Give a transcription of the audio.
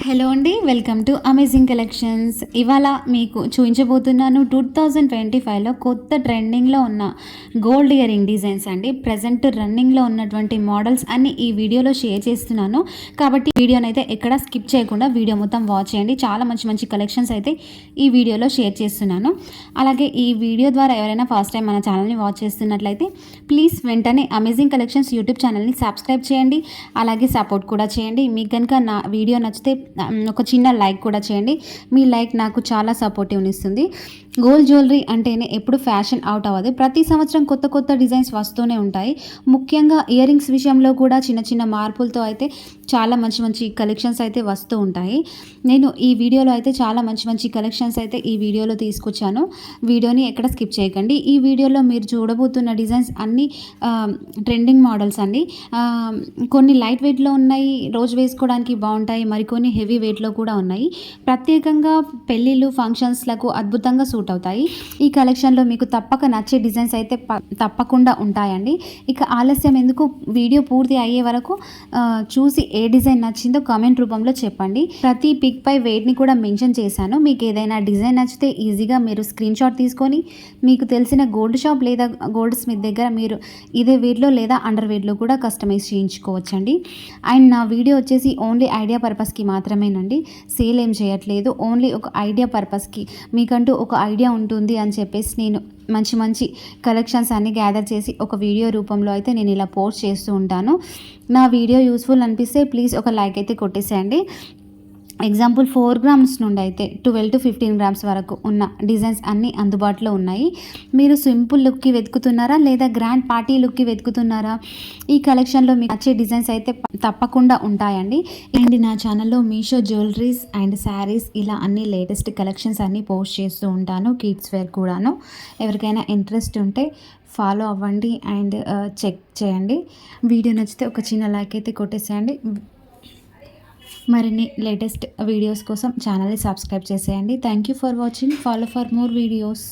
Hello అండి, welcome to amazing collections. ఇవాళ మీకు చూపించబోతున్నాను 2025లో కొత్త ట్రెండింగ్లో ఉన్న గోల్డ్ ఇయరింగ్ డిజైన్స్ అండి. ప్రజెంట్ రన్నింగ్లో ఉన్నటువంటి మోడల్స్ అన్ని ఈ వీడియోలో షేర్ చేస్తున్నాను. కాబట్టి వీడియోని అయితే ఎక్కడ స్కిప్ చేయకుండా వీడియో మొత్తం వాచ్ చేయండి. చాలా మంచి మంచి కలెక్షన్స్ అయితే ఈ వీడియోలో షేర్ చేస్తున్నాను. అలాగే ఈ వీడియో ద్వారా ఎవరైనా ఫస్ట్ టైం మన ఛానల్ని వాచ్ చేస్తున్నట్లయితే ప్లీజ్ వెంటనే అమేజింగ్ కలెక్షన్స్ యూట్యూబ్ ఛానల్ని సబ్స్క్రైబ్ చేయండి. అలాగే సపోర్ట్ కూడా చేయండి. మీకు కనుక నా వీడియో నచ్చితే ఒక చిన్న లైక్ కూడా చేయండి. మీ లైక్ నాకు చాలా సపోర్టివ్ని ఇస్తుంది. గోల్డ్ జ్యువెలరీ అంటేనే ఎప్పుడు ఫ్యాషన్ అవుట్ అవ్వదు. ప్రతి సంవత్సరం కొత్త కొత్త డిజైన్స్ వస్తూనే ఉంటాయి. ముఖ్యంగా ఇయర్ రింగ్స్ విషయంలో కూడా చిన్న చిన్న మార్పులతో అయితే చాలా మంచి మంచి కలెక్షన్స్ అయితే వస్తూ ఉంటాయి. నేను ఈ వీడియోలో అయితే చాలా మంచి మంచి కలెక్షన్స్ అయితే ఈ వీడియోలో తీసుకొచ్చాను. వీడియోని ఎక్కడ స్కిప్ చేయకండి. ఈ వీడియోలో మీరు చూడబోతున్న డిజైన్స్ అన్నీ ట్రెండింగ్ మోడల్స్ అండి. కొన్ని లైట్ వెయిట్లో ఉన్నాయి, రోజు వేసుకోవడానికి బాగుంటాయి. మరికొన్ని హెవీ వెయిట్లో కూడా ఉన్నాయి. ప్రత్యేకంగా పెళ్ళిళ్ళు ఫంక్షన్స్లకు అద్భుతంగా సూట్ అవుతాయి. ఈ కలెక్షన్లో మీకు తప్పక నచ్చే డిజైన్స్ అయితే తప్పకుండా ఉంటాయండి. ఇక ఆలస్యం ఎందుకు, వీడియో పూర్తి అయ్యే వరకు చూసి ఏ డిజైన్ నచ్చిందో కామెంట్ రూపంలో చెప్పండి. ప్రతి పిక్ పై వెయిట్ని కూడా మెన్షన్ చేశాను. మీకు ఏదైనా డిజైన్ నచ్చితే ఈజీగా మీరు స్క్రీన్ షాట్ తీసుకొని మీకు తెలిసిన గోల్డ్ షాప్ లేదా గోల్డ్ స్మిత్ దగ్గర మీరు ఇదే వెయిట్లో లేదా అండర్ వెయిట్లో కూడా కస్టమైజ్ చేయించుకోవచ్చండి. అండ్ నా వీడియో వచ్చేసి ఓన్లీ ఐడియా పర్పస్కి మాత్రమేనండి. సేల్ ఏం చేయట్లేదు. ఓన్లీ ఒక ఐడియా పర్పస్కి మీకంటూ ఒక ఐడియా ఉంటుంది అని చెప్పేసి నేను మంచి మంచి కలెక్షన్స్ అన్నీ గ్యాదర్ చేసి ఒక వీడియో రూపంలో అయితే నేను ఇలా పోస్ట్ చేస్తూ ఉంటాను. నా వీడియో యూస్ఫుల్ అనిపిస్తే ప్లీజ్ ఒక లైక్ అయితే కొట్టేసేయండి. ఎగ్జాంపుల్ 4 గ్రామ్స్ నుండి అయితే 12 to 15 గ్రామ్స్ వరకు ఉన్న డిజైన్స్ అన్నీ అందుబాటులో ఉన్నాయి. మీరు సింపుల్ లుక్కి వెతుకుతున్నారా లేదా గ్రాండ్ పార్టీ లుక్కి వెతుకుతున్నారా? ఈ కలెక్షన్లో మీకు నచ్చే డిజైన్స్ అయితే తప్పకుండా ఉంటాయండి. అండ్ నా ఛానల్లో మీషో జ్యువెలరీస్ అండ్ శారీస్ ఇలా అన్ని లేటెస్ట్ కలెక్షన్స్ అన్నీ పోస్ట్ చేస్తూ ఉంటాను. కిడ్స్ వేర్ కూడాను. ఎవరికైనా ఇంట్రెస్ట్ ఉంటే ఫాలో అవ్వండి అండ్ చెక్ చేయండి. వీడియో నచ్చితే ఒక చిన్న లైక్ అయితే కొట్టేసేయండి. మరిన్ని లేటెస్ట్ వీడియోస్ కోసం ఛానల్ని సబ్స్క్రైబ్ చేసేయండి. Thank you for watching. Follow for more videos.